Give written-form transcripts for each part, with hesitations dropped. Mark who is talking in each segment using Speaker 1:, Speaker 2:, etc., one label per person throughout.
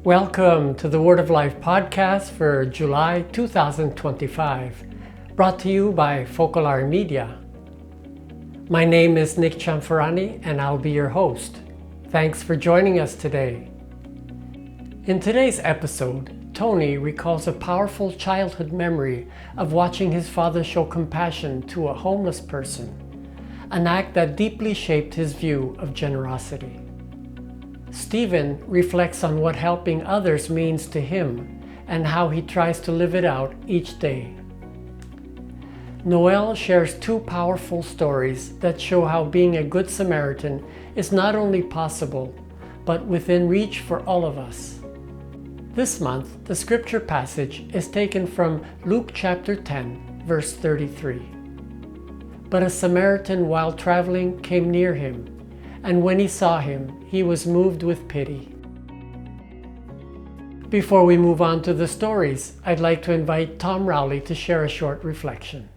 Speaker 1: Welcome to the Word of Life podcast for July 2025, brought to you by Focolare Media. My name is Nick Cianfrani and I'll be your host. Thanks for joining us today. In today's episode, Tony recalls a powerful childhood memory of watching his father show compassion to a homeless person, an act that deeply shaped his view of generosity. Stephen reflects on what helping others means to him and how he tries to live it out each day. Noelle shares two powerful stories that show how being a Good Samaritan is not only possible, but within reach for all of us. This month, the scripture passage is taken from Luke chapter 10, verse 33. But a Samaritan while traveling came near him, and when he saw him, he was moved with pity. Before we move on to the stories, I'd like to invite Tom Rowley to share a short reflection.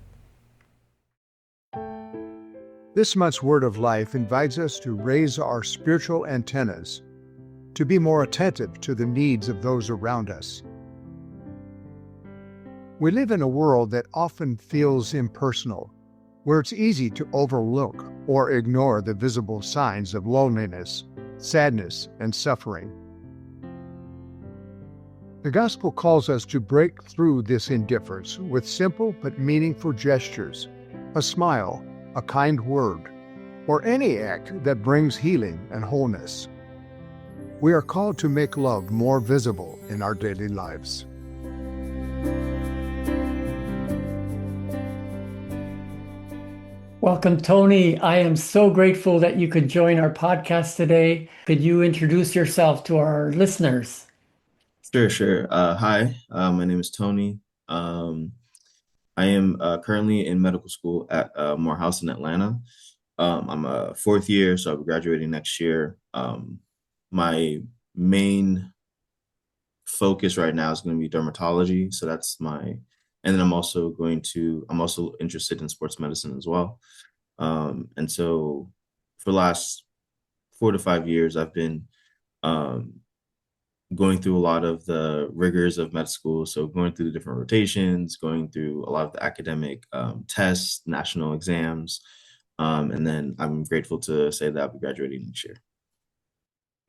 Speaker 2: This month's Word of Life invites us to raise our spiritual antennas, to be more attentive to the needs of those around us. We live in a world that often feels impersonal, where it's easy to overlook or ignore the visible signs of loneliness, sadness, and suffering. The gospel calls us to break through this indifference with simple but meaningful gestures, a smile, a kind word, or any act that brings healing and wholeness. We are called to make love more visible in our daily lives.
Speaker 1: Welcome, Tony. I am so grateful that you could join our podcast today. Could you introduce yourself to our listeners?
Speaker 3: Sure. Hi, my name is Tony. I am currently in medical school at Morehouse in Atlanta. I'm a fourth year, so I'll be graduating next year. My main focus right now is going to be dermatology, so and then I'm also interested in sports medicine as well. And so for the last 4 to 5 years, I've been going through a lot of the rigors of med school. So going through the different rotations, going through a lot of the academic tests, national exams. And then I'm grateful to say that I'll be graduating next year.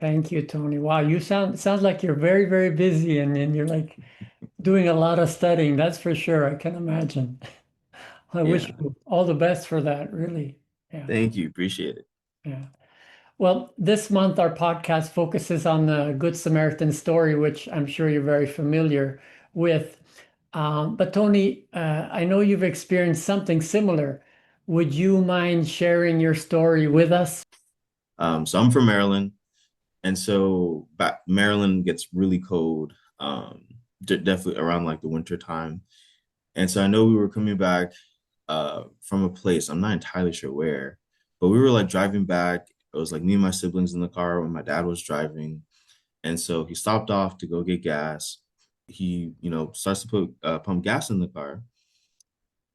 Speaker 1: Thank you, Tony. Wow, sounds like you're very, very busy and you're like doing a lot of studying. That's for sure. I can imagine. I wish you all the best for that, really. Yeah.
Speaker 3: Thank you. Appreciate it.
Speaker 1: Yeah. Well, this month our podcast focuses on the Good Samaritan story, which I'm sure you're very familiar with. But Tony, I know you've experienced something similar. Would you mind sharing your story with us?
Speaker 3: So I'm from Maryland. And so Maryland gets really cold, definitely around like the winter time. And so I know we were coming back from a place, I'm not entirely sure where, but we were like driving back. It was like me and my siblings in the car when my dad was driving. And so he stopped off to go get gas. He, starts to pump gas in the car.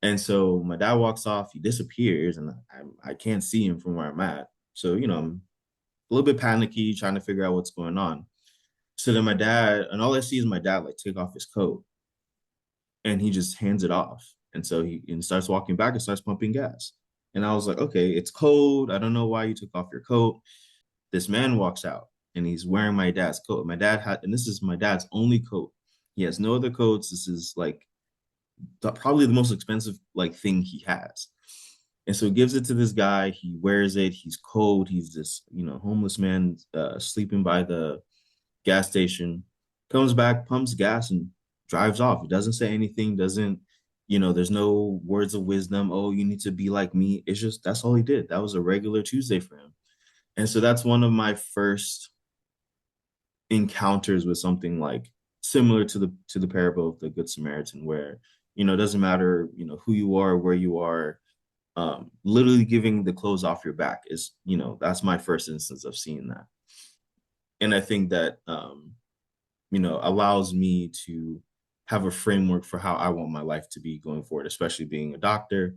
Speaker 3: And so my dad walks off, he disappears, and I can't see him from where I'm at. So, I'm a little bit panicky, trying to figure out what's going on. So then my dad, and all I see is my dad like take off his coat and he just hands it off. And so he starts walking back and starts pumping gas. And I was like, okay, it's cold. I don't know why you took off your coat. This man walks out and he's wearing my dad's coat. And this is my dad's only coat. He has no other coats. This is like probably the most expensive like thing he has. And so he gives it to this guy. He wears it. He's cold. He's this, homeless man sleeping by the gas station. Comes back, pumps gas, and drives off. He doesn't say anything. There's no words of wisdom. Oh, you need to be like me. It's just that's all he did. That was a regular Tuesday for him. And so that's one of my first encounters with something like similar to the parable of the Good Samaritan, where it doesn't matter who you are, where you are. Literally giving the clothes off your back is, that's my first instance of seeing that. And I think that, allows me to have a framework for how I want my life to be going forward, especially being a doctor.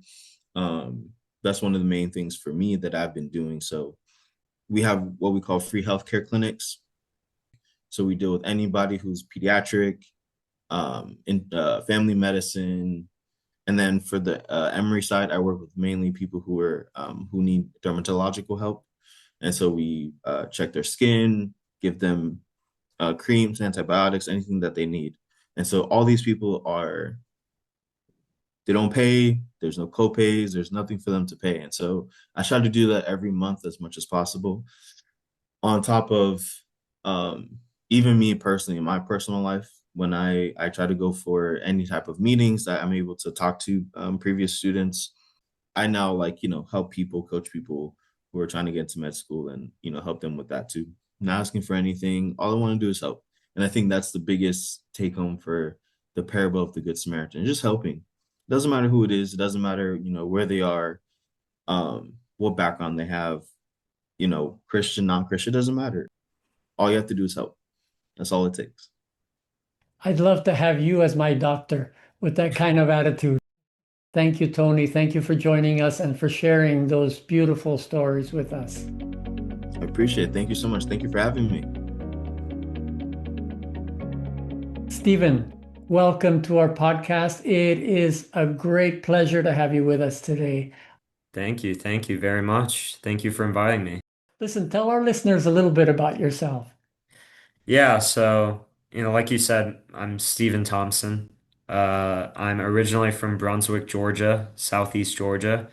Speaker 3: That's one of the main things for me that I've been doing. So we have what we call free healthcare clinics. So we deal with anybody who's pediatric, in family medicine, and then for the Emory side, I work with mainly people who need dermatological help, and so we check their skin, give them creams, antibiotics, anything that they need. And so all these people are they don't pay. There's no copays. There's nothing for them to pay. And so I try to do that every month as much as possible. On top of even me personally, in my personal life, when I try to go for any type of meetings that I'm able to talk to previous students, I now like help people, coach people who are trying to get into med school, and help them with that too. Not asking for anything. All I want to do is help, and I think that's the biggest take home for the parable of the Good Samaritan. Just helping. It doesn't matter who it is. It doesn't matter where they are, what background they have. Christian, non-Christian, it doesn't matter. All you have to do is help. That's all it takes.
Speaker 1: I'd love to have you as my doctor with that kind of attitude. Thank you, Tony. Thank you for joining us and for sharing those beautiful stories with us.
Speaker 3: I appreciate it. Thank you so much. Thank you for having me.
Speaker 1: Stephen, welcome to our podcast. It is a great pleasure to have you with us today.
Speaker 4: Thank you. Thank you very much. Thank you for inviting me.
Speaker 1: Listen, tell our listeners a little bit about yourself.
Speaker 4: Yeah, so, like you said, I'm Stephen Thompson. I'm originally from Brunswick, Georgia, Southeast Georgia.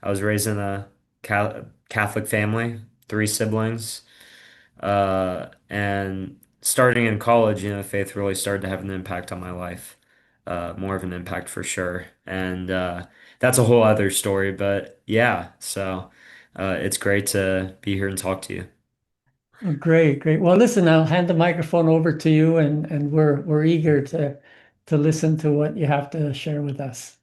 Speaker 4: I was raised in a Catholic family, three siblings. And starting in college, faith really started to have an impact on my life. More of an impact for sure. And that's a whole other story, but yeah, so it's great to be here and talk to you.
Speaker 1: Oh, great, great. Well, listen, I'll hand the microphone over to you, and we're eager to listen to what you have to share with us.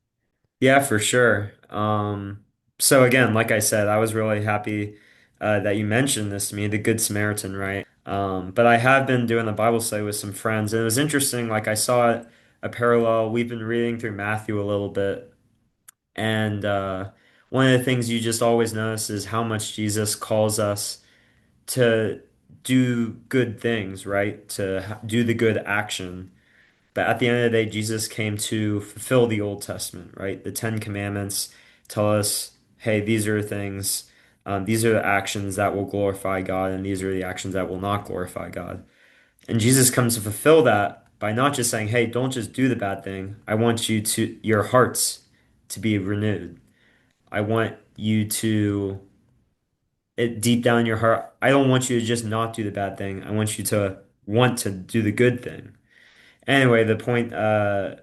Speaker 4: Yeah, for sure. So again, like I said, I was really happy that you mentioned this to me, the Good Samaritan, right? But I have been doing a Bible study with some friends, and it was interesting. Like I saw a parallel. We've been reading through Matthew a little bit, and one of the things you just always notice is how much Jesus calls us to do good things, right? To do the good action. But at the end of the day, Jesus came to fulfill the Old Testament, right? The Ten Commandments tell us, hey, these are things, these are the actions that will glorify God, and these are the actions that will not glorify God. And Jesus comes to fulfill that by not just saying, hey, don't just do the bad thing. I want your hearts to be renewed. I want you to, deep down in your heart, I don't want you to just not do the bad thing. I want you to want to do the good thing. Anyway, the point, where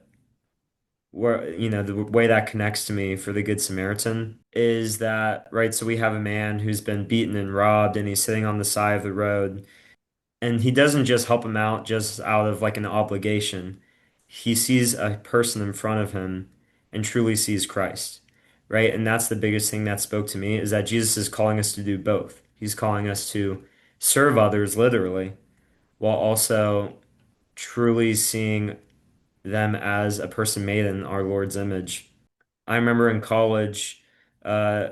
Speaker 4: the way that connects to me for the Good Samaritan is that, right, so we have a man who's been beaten and robbed, and he's sitting on the side of the road, and he doesn't just help him out just out of like an obligation. He sees a person in front of him and truly sees Christ, right? And that's the biggest thing that spoke to me, is that Jesus is calling us to do both. He's calling us to serve others literally, while also truly seeing them as a person made in our Lord's image. I remember in college, uh,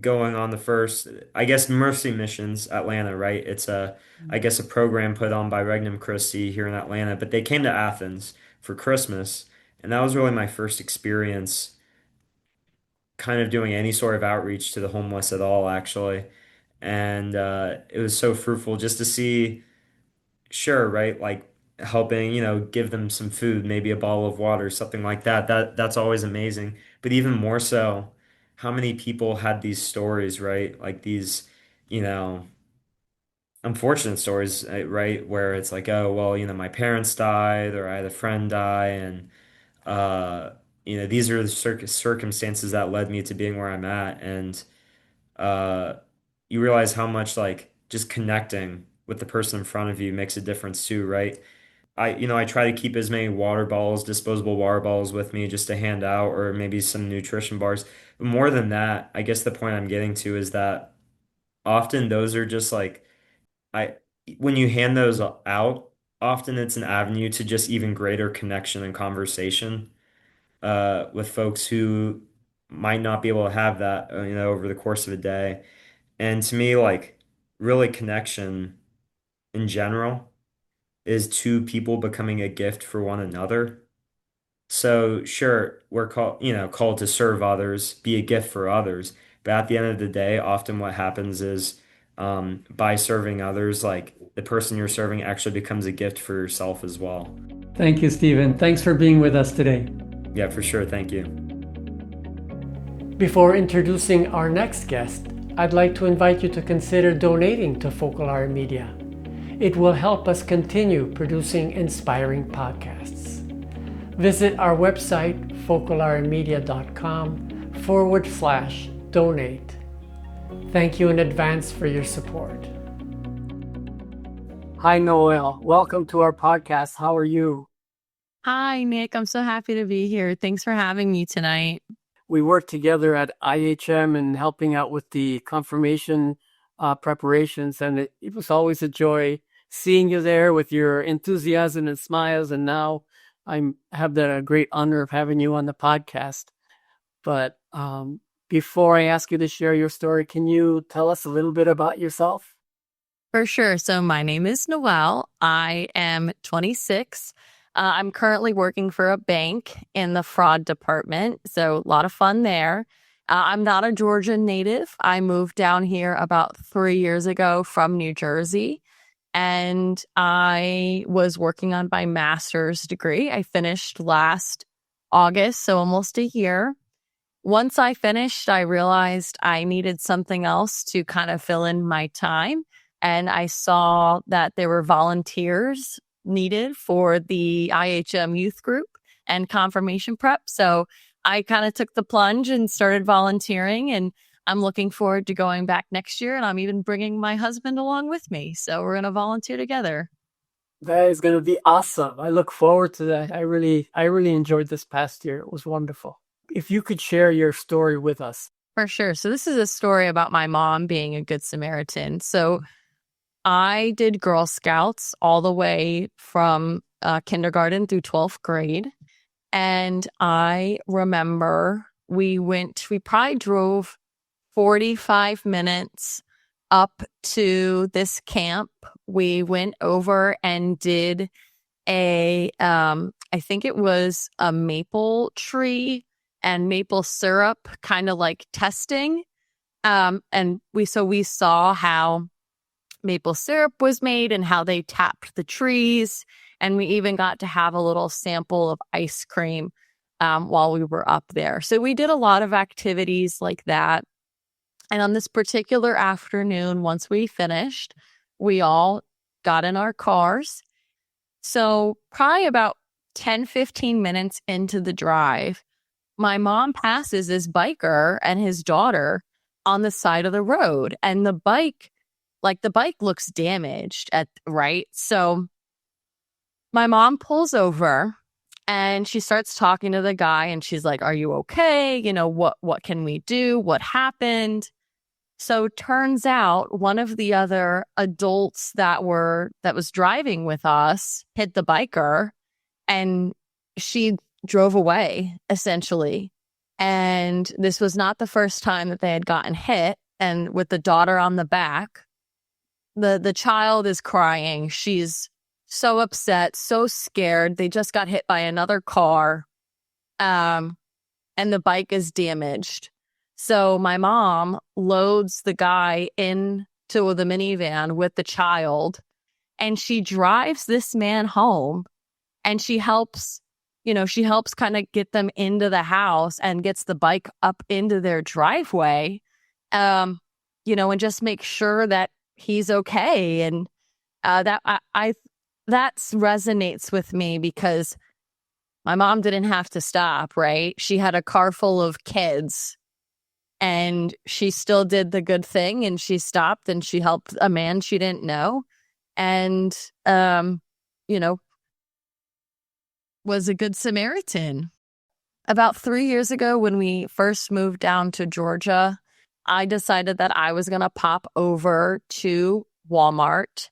Speaker 4: going on the first, I guess, Mercy Missions Atlanta, right? It's I guess, a program put on by Regnum Christi here in Atlanta, but they came to Athens for Christmas, and that was really my first experience kind of doing any sort of outreach to the homeless at all, actually. And it was so fruitful just to see. Sure, right? Like helping, give them some food, maybe a bottle of water, something like that. That's always amazing. But even more so, how many people had these stories, right? Like these, you know, unfortunate stories, right? Where it's like, oh, well, my parents died, or I had a friend die, and uh, these are the circumstances that led me to being where I'm at. And uh, you realize how much, like, just connecting with the person in front of you makes a difference too, right? I try to keep as many water bottles, disposable water bottles with me just to hand out, or maybe some nutrition bars. But more than that, I guess the point I'm getting to is that often those are just like, I when you hand those out, often it's an avenue to just even greater connection and conversation with folks who might not be able to have that, over the course of a day. And to me, like, really connection in general is two people becoming a gift for one another. So sure, we're called to serve others, be a gift for others. But at the end of the day, often what happens is by serving others, like the person you're serving actually becomes a gift for yourself as well.
Speaker 1: Thank you, Stephen. Thanks for being with us today.
Speaker 4: Yeah, for sure. Thank you.
Speaker 1: Before introducing our next guest, I'd like to invite you to consider donating to Focolare Media. It will help us continue producing inspiring podcasts. Visit our website, focolaremedia.com/donate. Thank you in advance for your support. Hi, Noelle. Welcome to our podcast. How are you?
Speaker 5: Hi, Nick. I'm so happy to be here. Thanks for having me tonight.
Speaker 1: We worked together at IHM and helping out with the confirmation preparations, and it was always a joy seeing you there with your enthusiasm and smiles. And now I have the great honor of having you on the podcast. But before I ask you to share your story, can you tell us a little bit about yourself?
Speaker 5: For sure. So my name is Noelle. I am 26. I'm currently working for a bank in the fraud department. So a lot of fun there. I'm not a Georgia native. I moved down here about 3 years ago from New Jersey. And I was working on my master's degree. I finished last August, so almost a year. Once I finished, I realized I needed something else to kind of fill in my time. And I saw that there were volunteers needed for the IHM youth group and confirmation prep. So I kind of took the plunge and started volunteering, and I'm looking forward to going back next year, and I'm even bringing my husband along with me. So we're going to volunteer together.
Speaker 1: That is going to be awesome. I look forward to that. I really enjoyed this past year. It was wonderful. If you could share your story with us.
Speaker 5: For sure. So this is a story about my mom being a Good Samaritan. So I did Girl Scouts all the way from kindergarten through 12th grade. And I remember we probably drove 45 minutes up to this camp. We went over and did I think it was a maple tree and maple syrup kind of like testing. And we saw how maple syrup was made and how they tapped the trees. And we even got to have a little sample of ice cream while we were up there. So we did a lot of activities like that. And on this particular afternoon, once we finished, we all got in our cars. So probably about 10-15 minutes into the drive, my mom passes this biker and his daughter on the side of the road. And the bike looks damaged right? So my mom pulls over and she starts talking to the guy, and she's like, "Are you okay? What can we do? What happened?" So turns out one of the other adults that was driving with us hit the biker, and she drove away, essentially. And this was not the first time that they had gotten hit. And with the daughter on the back, the child is crying. She's so upset, so scared. They just got hit by another car, and the bike is damaged. So my mom loads the guy into the minivan with the child, and she drives this man home, and she helps kind of get them into the house and gets the bike up into their driveway, and just make sure that he's okay. And that resonates with me because my mom didn't have to stop, right? She had a car full of kids, and she still did the good thing, and she stopped and she helped a man she didn't know, and was a Good Samaritan. About 3 years ago, when we first moved down to Georgia, I decided that I was going to pop over to Walmart,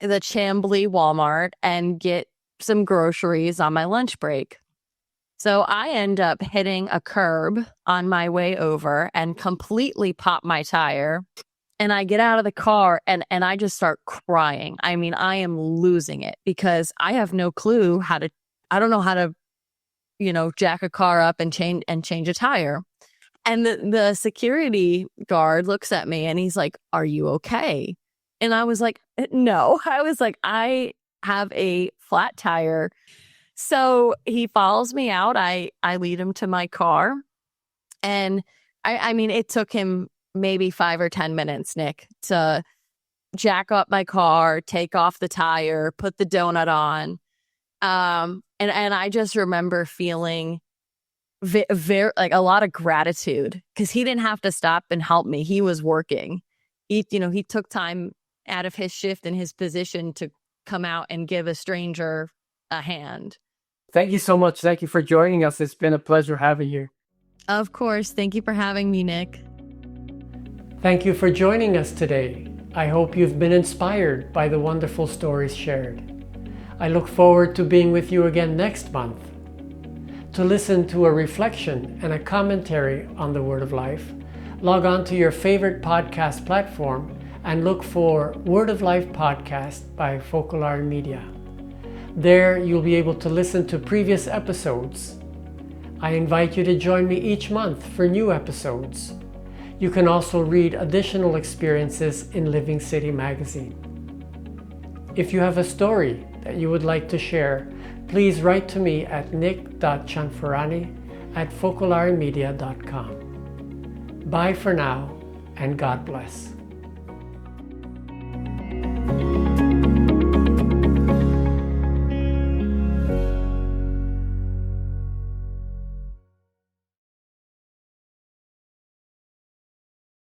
Speaker 5: the Chamblee Walmart, and get some groceries on my lunch break. So I end up hitting a curb on my way over and completely pop my tire. And I get out of the car and I just start crying. I mean, I am losing it because I have no clue I don't know how to, jack a car up and change a tire. And the security guard looks at me and he's like, "Are you okay?" And I was like, "No." I was like, "I have a flat tire." So he follows me out. I lead him to my car. And I mean, it took him maybe 5 or 10 minutes, Nick, to jack up my car, take off the tire, put the donut on. And I just remember feeling very like a lot of gratitude because he didn't have to stop and help me. He was working. He took time out of his shift and his position to come out and give a stranger a hand.
Speaker 6: Thank you so much. Thank you for joining us. It's been a pleasure having you.
Speaker 5: Of course. Thank you for having me, Nick.
Speaker 1: Thank you for joining us today. I hope you've been inspired by the wonderful stories shared. I look forward to being with you again next month. To listen to a reflection and a commentary on the Word of Life, log on to your favorite podcast platform and look for Word of Life Podcast by Focolare Media. There you'll be able to listen to previous episodes. I invite you to join me each month for new episodes. You can also read additional experiences in Living City magazine. If you have a story that you would like to share, please write to me at nick.chanfarani@focolaremedia.com. Bye for now, and God bless.